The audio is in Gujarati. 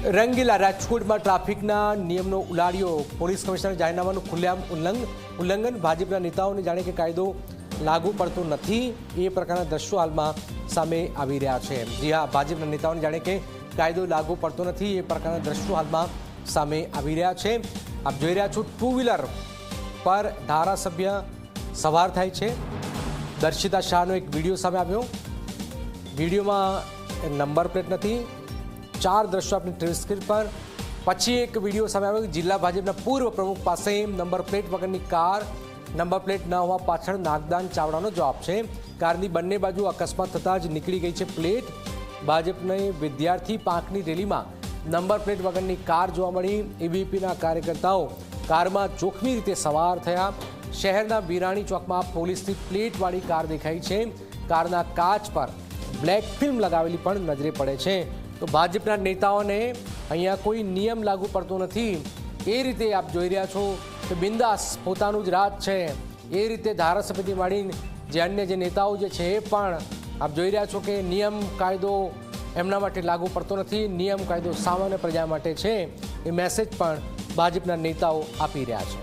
રંગીલા રાજકોટમાં ટ્રાફિકના નિયમનો ઉલાડ્યો. પોલીસ કમિશનર જાહેરનામાનું ખુલ્લેઆમ ઉલ્લંઘન. ભાજપના નેતાઓને જાણે કે કાયદો લાગુ પડતો નથી એ પ્રકારના દ્રશ્યો હાલમાં સામે આવી રહ્યા છે. જી હા, ભાજપના નેતાઓને જાણે કે કાયદો લાગુ પડતો નથી એ પ્રકારના દ્રશ્યો હાલમાં સામે આવી રહ્યા છે. આપ જોઈ રહ્યા છો, ટુ વ્હીલર પર ધારાસભ્ય સવાર થાય છે. દર્શિતા શાહનો એક વિડીયો સામે આવ્યો. વિડીયોમાં નંબર પ્લેટ નથી. 4 દ્રશ્યો આપણી ટીવી સ્ક્રીન પર. પછી એક વિડીયો સામે આવ્યો. જિલ્લા ભાજપના પૂર્વ પ્રમુખ પાસે નંબર પ્લેટ વગરની કાર, નંબર પ્લેટ ન હોવા પાછળ નાગદાન ચાવડાનો જવાબ છે. કારની બંને બાજુ અકસ્માત થતાં જ નીકળી ગઈ છે પ્લેટ. ભાજપની વિદ્યાર્થી પાંખની રેલીમાં નંબર પ્લેટ વગરની કાર જોવા મળી. એબીવીપીના કાર્યકર્તાઓ કારમાં જોખમી રીતે સવાર થયા. શહેરના વિરાણી ચોકમાં પોલીસની પ્લેટવાળી કાર દેખાઈ છે. કારના કાચ પર બ્લેક ફિલ્મ લગાવેલી પણ નજરે પડે છે. તો ભાજપના નેતાઓને અહીંયા કોઈ નિયમ લાગુ પડતો નથી એ રીતે આપ જોઈ રહ્યા છો કે બિંદાસ પોતાનું જ રાજ છે એ રીતે ધારાસભ્યથી માંડીને જે અન્ય જે નેતાઓ જે છે એ પણ આપ જોઈ રહ્યા છો કે નિયમ કાયદો એમના માટે લાગુ પડતો નથી. નિયમ કાયદો સામાન્ય પ્રજા માટે છે એ મેસેજ પણ ભાજપના નેતાઓ આપી રહ્યા છે.